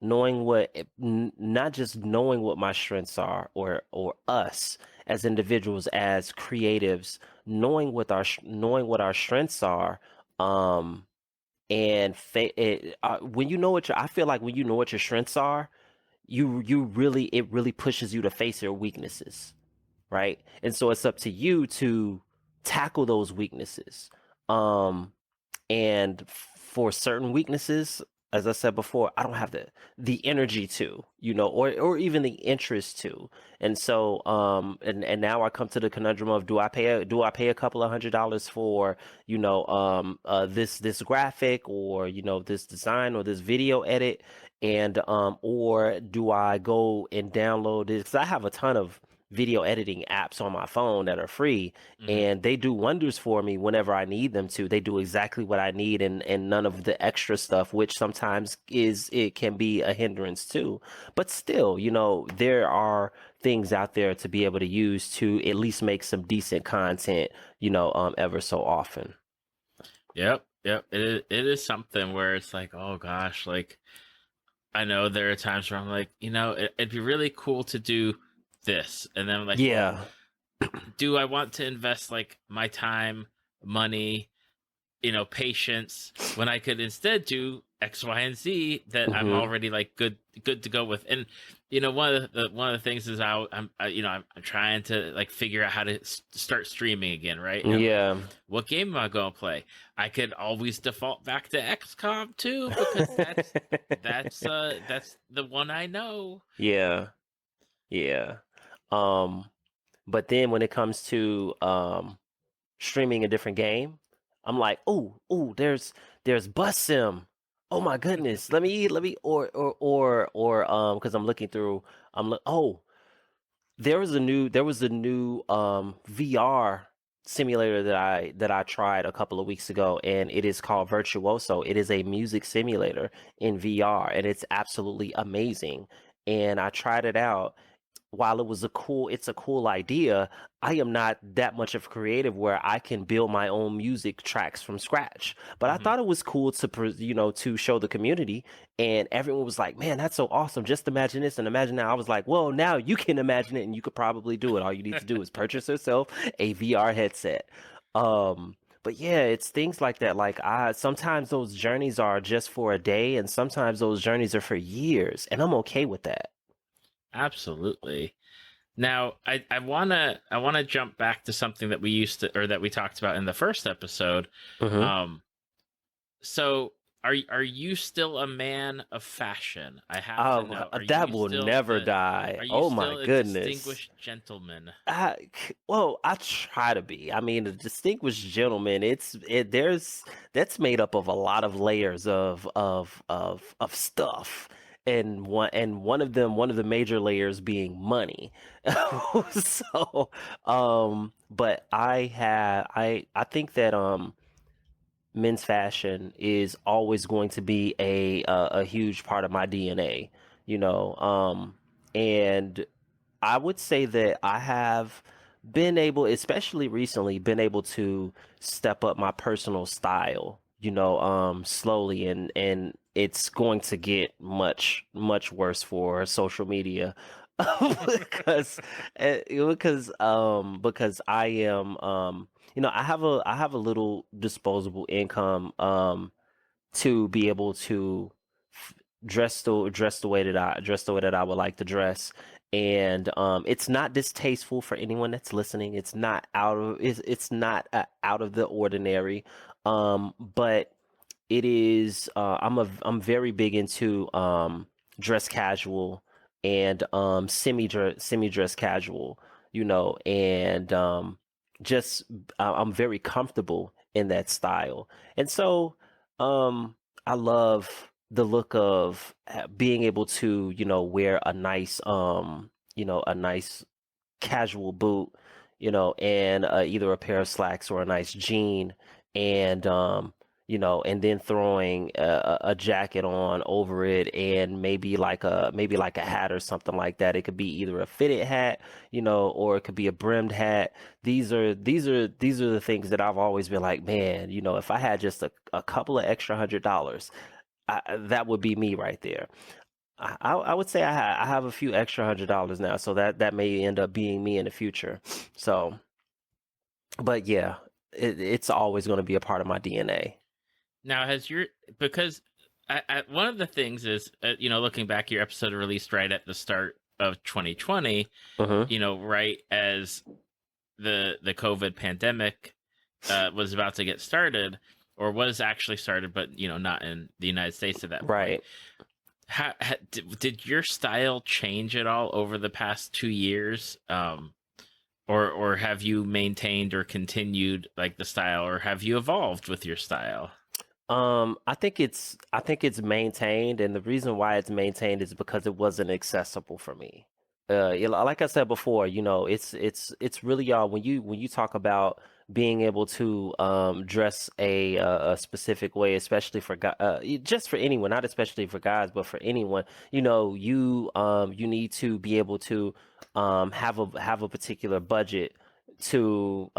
knowing not just knowing what my strengths are, or us as individuals, as creatives, knowing what our strengths are, um, when you know I feel like when you know what your strengths are, it really pushes you to face your weaknesses, right? And so it's up to you to tackle those weaknesses. Um, and for certain weaknesses, as I said before, I don't have the energy to, or even the interest to. And so and now I come to the conundrum of, do I pay a couple of $100s for, this graphic, or this design, or this video edit, and or do I go and download it? Because I have a ton of video editing apps on my phone that are free, Hmm. and they do wonders for me whenever I need them to. They do exactly what I need, and none of the extra stuff, which sometimes it can be a hindrance too. But still, there are things out there to be able to use to at least make some decent content, ever so often. Yep, yep. It is something where it's like, oh gosh, like I know there are times where I'm like, it'd be really cool to do this, and then I'm like, well, Yeah. do I want to invest like my time, money, patience, when I could instead do X, Y, and Z that I'm Hmm. already like good to go with. And one of the things is I'm trying to like figure out how to start streaming again, right? And I'm like, Yeah. what game am I gonna play? I could always default back to XCOM too, because that's the one I know. Yeah. Yeah. Um, but then when it comes to streaming a different game, I'm like, oh, there's Bus Sim. Oh my goodness. Let me because I'm looking through, oh, there was a new VR simulator that I tried a couple of weeks ago, and it is called Virtuoso. It is a music simulator in VR, and it's absolutely amazing. And I tried it out. While it's a cool idea, I am not that much of a creative where I can build my own music tracks from scratch. But I Hmm. thought it was cool to show the community, and everyone was like, "Man, that's so awesome! Just imagine this and imagine that." I was like, "Well, now you can imagine it, and you could probably do it. All you need to do is purchase yourself a VR headset." But yeah, it's things like that. Like, I sometimes those journeys are just for a day, and sometimes those journeys are for years, and I'm okay with that. Absolutely. Now, I wanna jump back to something that we used to, or that we talked about in the first episode. Hmm. Um, so are you still a man of fashion? I have to know. Are That you will still never the die. are you Oh my still a goodness. distinguished gentleman? Well, I try to be. I mean, a distinguished gentleman. That's made up of a lot of layers of stuff, and one of the major layers being money. So, but I think that men's fashion is always going to be a huge part of my DNA, and I would say that I have been able, especially recently, been able to step up my personal style, slowly, and it's going to get much, much worse for social media. because because I am I have a little disposable income to be able to f- dress the way that I would like to dress. And it's not distasteful for anyone that's listening. It's not out of the ordinary. But it is I'm very big into dress casual and semi dress casual, and just I'm very comfortable in that style. And so um I love the look of being able to, wear a nice casual boot, and either a pair of slacks or a nice jean, and and then throwing a jacket on over it, and maybe like a hat or something like that. It could be either a fitted hat, or it could be a brimmed hat. These are the things that I've always been like, man, if I had just a couple of extra $100, that would be me right there. I would say I have a few extra $100 now, so that may end up being me in the future. So, but yeah, it's always going to be a part of my DNA. Now, because one of the things is, looking back, your episode released right at the start of 2020, Hmm. right as the COVID pandemic was about to get started, or was actually started, but not in the United States at that point. Right. Did your style change at all over the past 2 years? Or have you maintained or continued like the style, or have you evolved with your style? I think it's maintained, and the reason why it's maintained is because it wasn't accessible for me. Like I said before, it's really y'all when you talk about being able to dress a specific way, especially for just for anyone, not especially for guys, but for anyone, you need to be able to have a particular budget to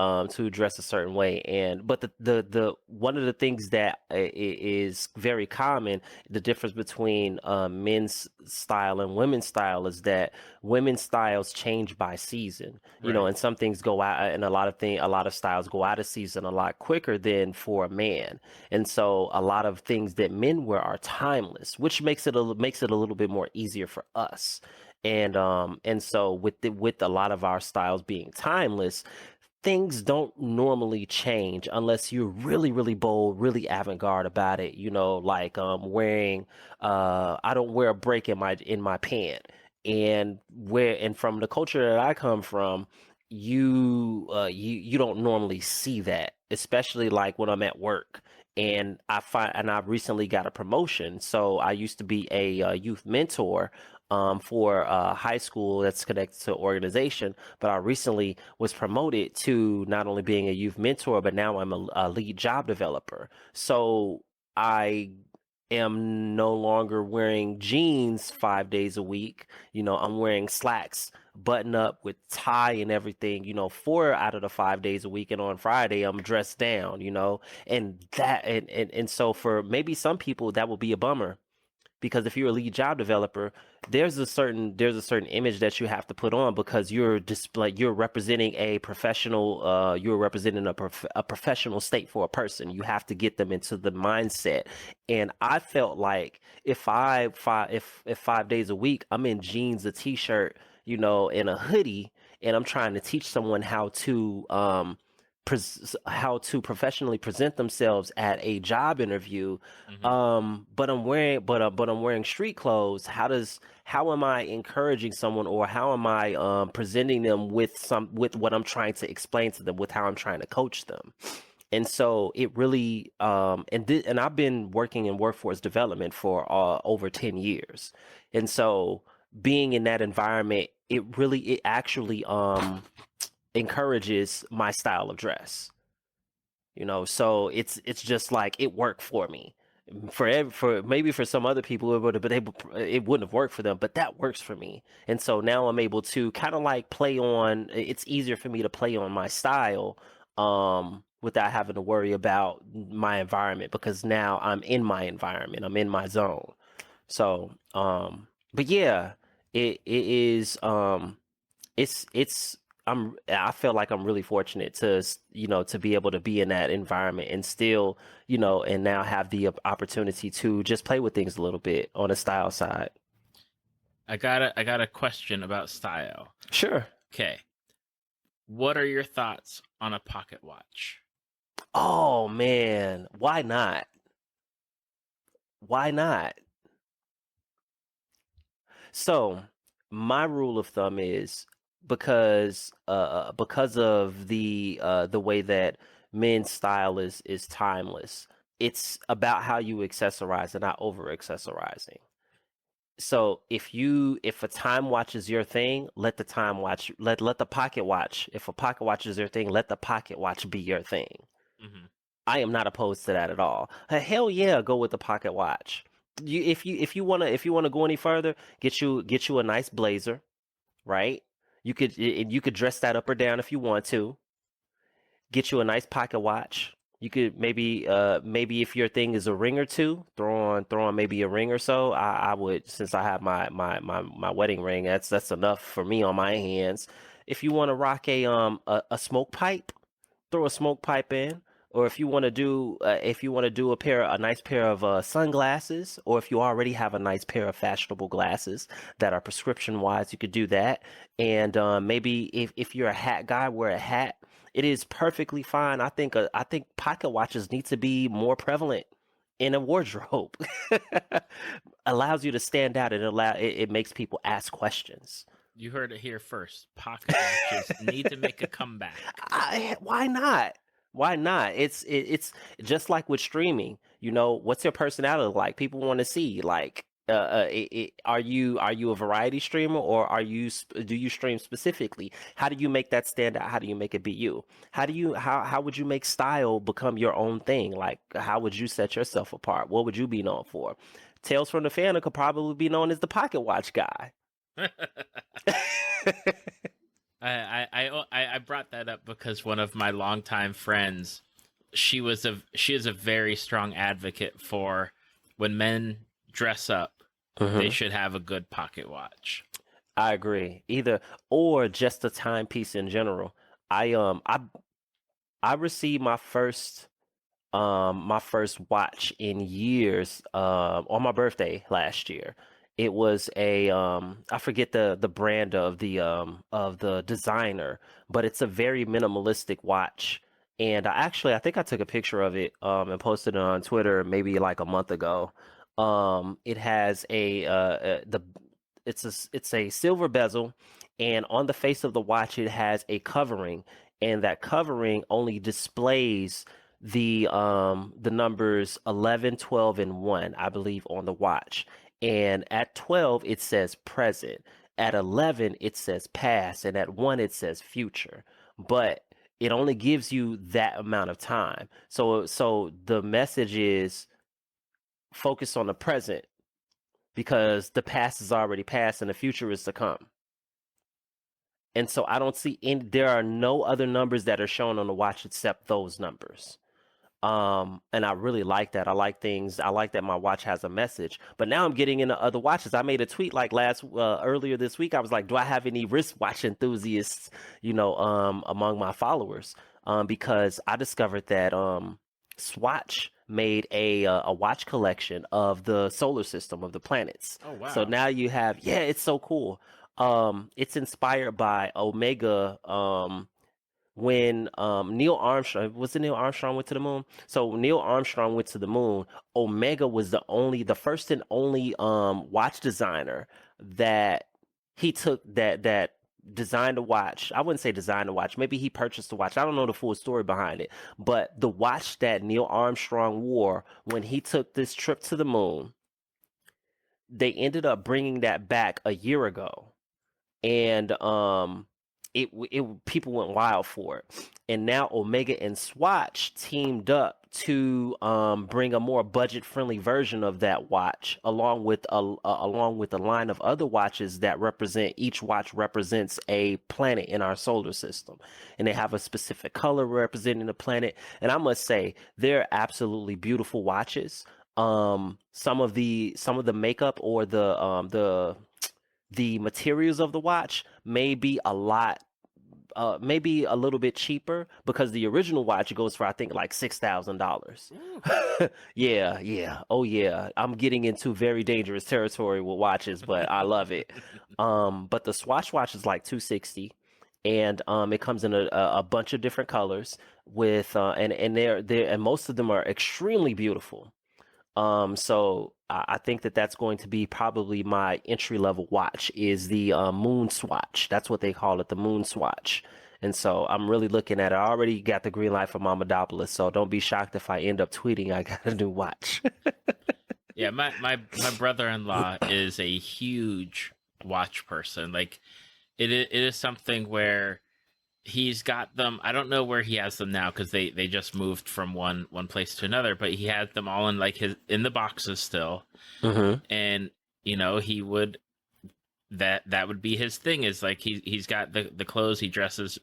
dress a certain way. And but the one of the things that is very common, the difference between men's style and women's style, is that women's styles change by season, Right. and some things go out, and a lot of styles go out of season a lot quicker than for a man. And so a lot of things that men wear are timeless, which makes it a little bit more easier for us. And so with a lot of our styles being timeless, things don't normally change unless you're really, really bold, really avant-garde about it. Like wearing I don't wear a break in my pant. And from the culture that I come from, you don't normally see that, especially like when I'm at work. And I recently got a promotion. So I used to be a youth mentor for high school that's connected to organization, but I recently was promoted to not only being a youth mentor, but now I'm a lead job developer. So I am no longer wearing jeans 5 days a week. I'm wearing slacks, button up with tie and everything, 4 out of the 5 days a week. And on Friday, I'm dressed down, and so for maybe some people that will be a bummer, because if you're a lead job developer, there's a certain image that you have to put on, because you're representing a professional, you're representing a professional state for a person. You have to get them into the mindset. And I felt like if 5 days a week I'm in jeans, a t-shirt, and a hoodie, and I'm trying to teach someone how to professionally present themselves at a job interview, Hmm. but I'm wearing street clothes. How am I encouraging someone, or how am I presenting them with what I'm trying to explain to them, with how I'm trying to coach them? And so it really and I've been working in workforce development for over 10 years. And so being in that environment, it actually encourages my style of dress. So it's just like it worked for me. For maybe for some other people it would have been able it wouldn't have worked for them, but that works for me. And so now I'm able to kind of like play on, it's easier for me to play on my style without having to worry about my environment, because now I'm in my environment, I'm in my zone. So but yeah, it is it's I feel like I'm really fortunate to to be able to be in that environment and still and now have the opportunity to just play with things a little bit on the style side. I got a question about style. Sure. Okay. What are your thoughts on a pocket watch? Oh man, why not? Why not? So, my rule of thumb is because of the way that men's style is timeless. It's about how you accessorize and not over accessorizing. So if a time watch is your thing, let the time watch let the pocket watch. If a pocket watch is your thing, let the pocket watch be your thing. Mm-hmm. I am not opposed to that at all. Hell yeah, go with the pocket watch. If you wanna go any further, get you a nice blazer, right? You could dress that up or down if you want to. Get you a nice pocket watch. You could maybe if your thing is a ring or two, throw on maybe a ring or so. I would, since I have my wedding ring, that's enough for me on my hands. If you want to rock a smoke pipe, throw a smoke pipe in. Or if you want to do a nice pair of sunglasses, or if you already have a nice pair of fashionable glasses that are prescription wise, you could do that. And maybe if you're a hat guy, wear a hat. It is perfectly fine. I think pocket watches need to be more prevalent in a wardrobe. Allows you to stand out, and it makes people ask questions. You heard it here first. Pocket watches need to make a comeback. Why not? Why not? It's just like with streaming. What's your personality like? People want to see like are you a variety streamer, or do you stream specifically? How do you make that stand out? How do you make it be you? How would you make style become your own thing? Like, how would you set yourself apart? What would you be known for? Tales from the Fandom could probably be known as the pocket watch guy. I brought that up because one of my longtime friends, she is a very strong advocate for when men dress up, they should have a good pocket watch. I agree. Either or just a timepiece in general. I I received my first watch in years on my birthday last year. It was a I forget the brand of the designer, but it's a very minimalistic watch. And I think I took a picture of it and posted it on Twitter maybe like a month ago. It has it's a silver bezel, and on the face of the watch it has a covering, and that covering only displays the numbers 11, 12, and 1, I believe, on the watch. And at 12 it says present, at 11 it says past, and at 1 it says future. But it only gives you that amount of time. So the message is focus on the present, because the past is already past and the future is to come. And so I don't see there are no other numbers that are shown on the watch except those numbers. And I really like that. I like that my watch has a message. But now I'm getting into other watches. I made a tweet like earlier this week. I was like, do I have any wristwatch enthusiasts, among my followers? Because I discovered that Swatch made a watch collection of the solar system of the planets. Oh wow. So now you have, yeah, it's so cool. It's inspired by Omega. When Neil Armstrong, was it Neil Armstrong went to the moon? So Neil Armstrong went to the moon. Omega was the first and only watch designer that he took that designed a watch. I wouldn't say designed a watch. Maybe he purchased a watch. I don't know the full story behind it. But the watch that Neil Armstrong wore when he took this trip to the moon, they ended up bringing that back a year ago. And it people went wild for it. And now Omega and Swatch teamed up to bring a more budget-friendly version of that watch, along with a line of other watches that each watch represents a planet in our solar system, and they have a specific color representing the planet. And I must say, they're absolutely beautiful watches. Some of the makeup, or the materials of the watch may be maybe a little bit cheaper because the original watch goes for I think like $6,000. Ooh. Yeah, yeah. Oh yeah. I'm getting into very dangerous territory with watches, but I love it. But the Swatch watch is like 260 and it comes in a bunch of different colors with and they're and most of them are extremely beautiful. So I think that that's going to be probably my entry level watch is the Moon Swatch. That's what they call it, the Moon Swatch. And so I'm really looking at it. I already got the green light from Pappadopolis, so don't be shocked if I end up tweeting I got a new watch. Yeah, my brother-in-law is a huge watch person. Like it is something where he's got them. I don't know where he has them now because they just moved from one place to another, but he had them all in like his in the boxes still. Mm-hmm. And he would that would be his thing is like he's got the clothes he dresses,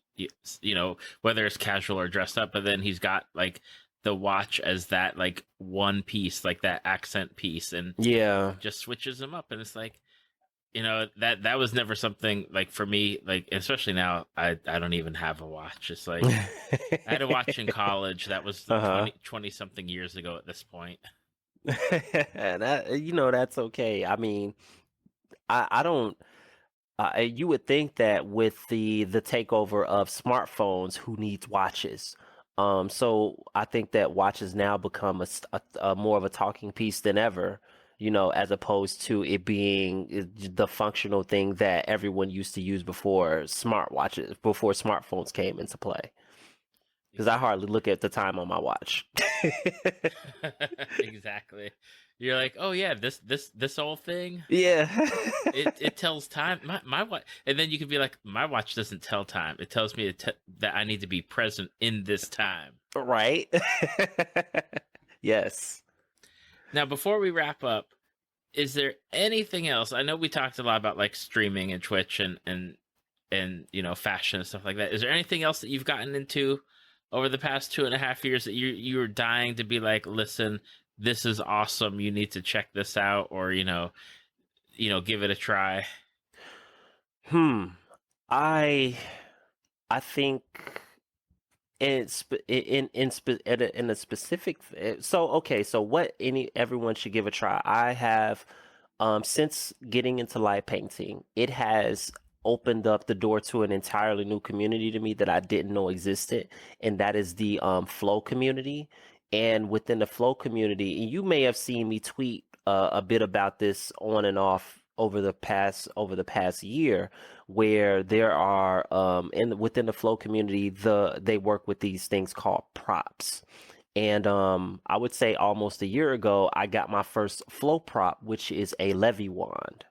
whether it's casual or dressed up, but then he's got like the watch as that like one piece, like that accent piece, and Yeah. just switches them up. And it's like, that was never something like for me, like especially now I don't even have a watch. It's like I had a watch in college that was Uh-huh. 20 something years ago at this point. That's okay. I mean, I don't. You would think that with the takeover of smartphones, who needs watches? So I think that watches now become a more of a talking piece than ever, as opposed to it being the functional thing that everyone used to use before smartwatches, before smartphones came into play. Because I hardly look at the time on my watch. Exactly. You're like, oh yeah, this whole thing. Yeah. It tells time. My watch, and then you could be like, my watch doesn't tell time. It tells me that I need to be present in this time. Right? Yes. Now, before we wrap up, is there anything else? I know we talked a lot about like streaming and Twitch and fashion and stuff like that. Is there anything else that you've gotten into over the past 2.5 years that you're dying to be like, listen, this is awesome. You need to check this out, or give it a try. Hmm. I I think in a specific so okay, so what any everyone should give a try. I have since getting into light painting, it has opened up the door to an entirely new community to me that I didn't know existed, and that is the flow community. And within the flow community, you may have seen me tweet a bit about this on and off over the past year, where there are within the flow community, they work with these things called props. And I would say almost a year ago, I got my first flow prop, which is a levy wand.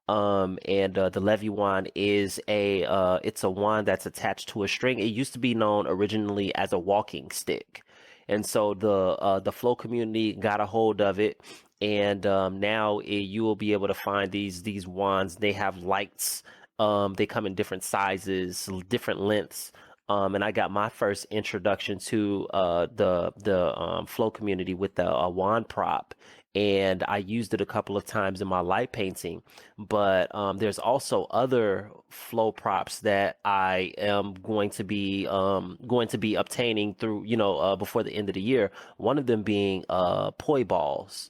And the levy wand is it's a wand that's attached to a string. It used to be known originally as a walking stick. And so the flow community got a hold of it, and now you will be able to find these wands. They have lights. They come in different sizes, different lengths. And I got my first introduction to the flow community with the wand prop, and I used it a couple of times in my light painting. But there's also other flow props that I am going to be obtaining through before the end of the year. One of them being poi balls.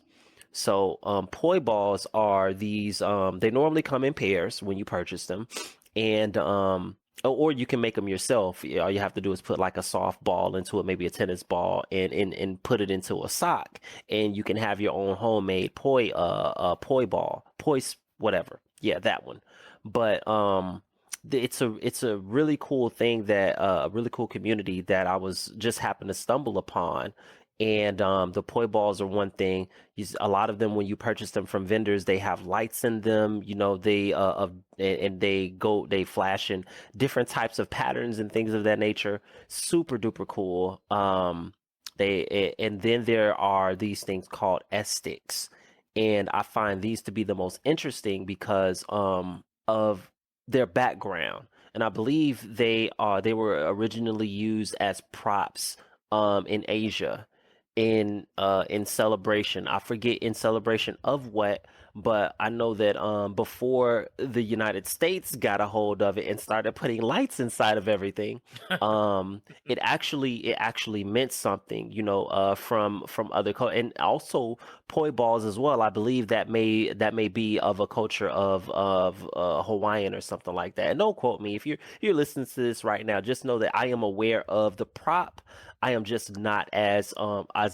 So poi balls are these. They normally come in pairs when you purchase them, and or you can make them yourself. All you have to do is put like a soft ball into it, maybe a tennis ball, and put it into a sock, and you can have your own homemade poi ball, whatever. Yeah, that one. But it's a really cool thing that a really cool community that I was just happened to stumble upon. And the poi balls are one thing. A lot of them, when you purchase them from vendors, they have lights in them. They and they flash in different types of patterns and things of that nature. Super duper cool. And then there are these things called S sticks, and I find these to be the most interesting because of their background. And I believe they were originally used as props in Asia, in celebration. I forget in celebration of what, but I know that before the United States got a hold of it and started putting lights inside of everything, it actually meant something, from other and also poi balls as well. I believe that may be of a culture of Hawaiian or something like that. And don't quote me if you're listening to this right now. Just know that I am aware of the prop. I am just not as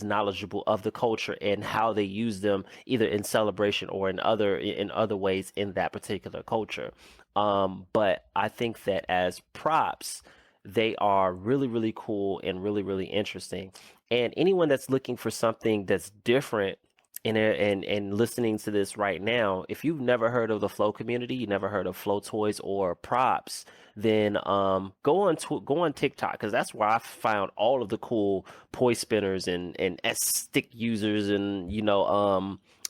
knowledgeable of the culture and how they use them either in celebration or in other ways in that particular culture. But I think that as props, they are really, really cool and really, really interesting. And anyone that's looking for something that's different and listening to this right now, if you've never heard of the Flow community, you never heard of Flow toys or props, then go on TikTok, because that's where I found all of the cool poi spinners and stick users and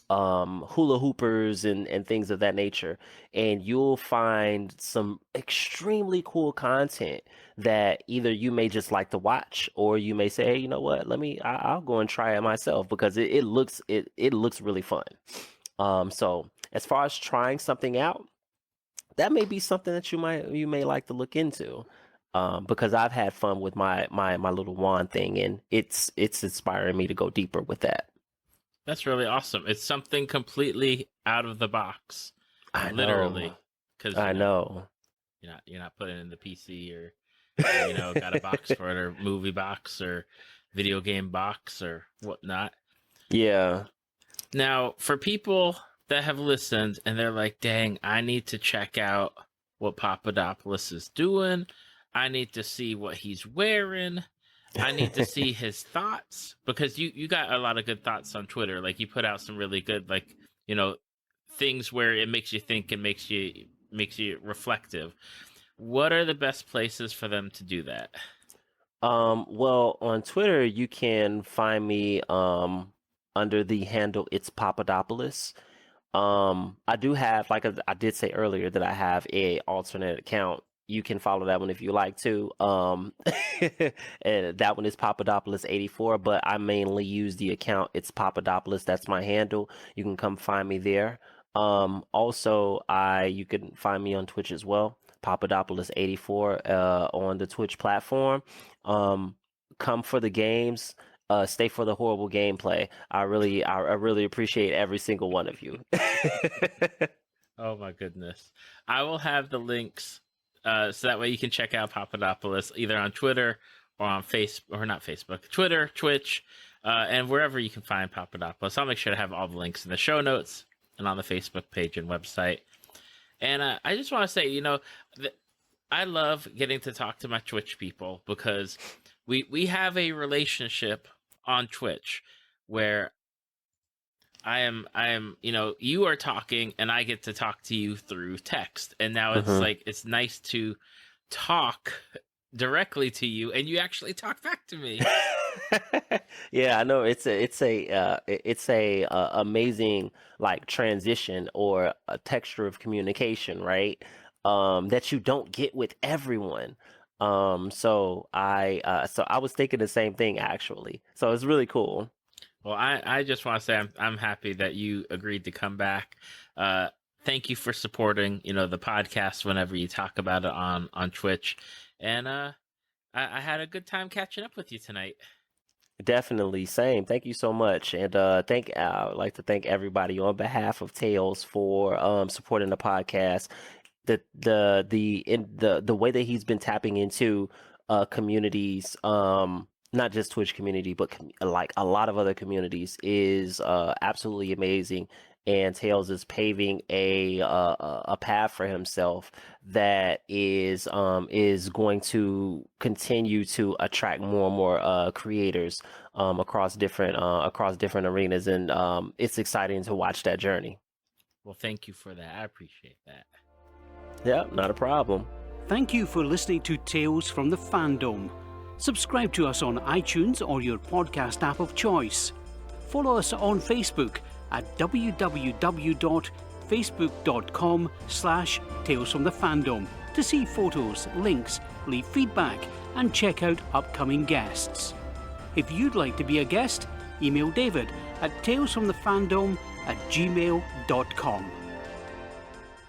hula hoopers and things of that nature. And you'll find some extremely cool content that either you may just like to watch, or you may say, hey, you know what, I'll go and try it myself, because it looks really fun. So as far as trying something out, that may be something that you may like to look into. Because I've had fun with my little wand thing, and it's inspiring me to go deeper with that. That's really awesome. It's something completely out of the box. Literally. Because I know. You're not putting it in the PC or got a box for it, or movie box or video game box or whatnot. Yeah. Now, for people that have listened and they're like, dang, I need to check out what Pappadopolis is doing. I need to see what he's wearing. I need to see his thoughts, because you got a lot of good thoughts on Twitter. Like, you put out some really good, things where it makes you think and makes you reflective. What are the best places for them to do that? Well, on Twitter, you can find me under the handle It's Pappadopolis. I do have, like I did say earlier, that I have a alternate account. You can follow that one if you like to. And that one is Pappadopolis 84, but I mainly use the account It's Pappadopolis. That's my handle. You can come find me there. Also, you can find me on Twitch as well, Pappadopolis 84 on the Twitch platform. Come for the games. Stay for the horrible gameplay. I really appreciate every single one of you. Oh my goodness. I will have the links so that way you can check out Pappadopolis either on Twitter or on Twitter, Twitch, and wherever you can find Pappadopolis. I'll make sure to have all the links in the show notes and on the Facebook page and website. And I just want to say, I love getting to talk to my Twitch people, because we have a relationship on Twitch where I am, you are talking and I get to talk to you through text. And now it's like, it's nice to talk directly to you and you actually talk back to me. Yeah, I know it's a amazing transition or a texture of communication, right? That you don't get with everyone. So I was thinking the same thing actually. So it's really cool. Well, I just want to say I'm happy that you agreed to come back. Thank you for supporting, the podcast whenever you talk about it on Twitch. And I had a good time catching up with you tonight. Definitely, same. Thank you so much, and I'd like to thank everybody on behalf of Tails for supporting the podcast. The way that he's been tapping into communities, not just Twitch community, but like a lot of other communities, is absolutely amazing. And Tails is paving a path for himself that is going to continue to attract more and more creators across different arenas, and it's exciting to watch that journey. Well, thank you for that. I appreciate that. Yeah, not a problem. Thank you for listening to Tales from the Fandom. Subscribe to us on iTunes or your podcast app of choice. Follow us on Facebook at www.facebook.com/talesfromthefandom to see photos, links, leave feedback, and check out upcoming guests. If you'd like to be a guest, email David at talesfromthefandom@gmail.com.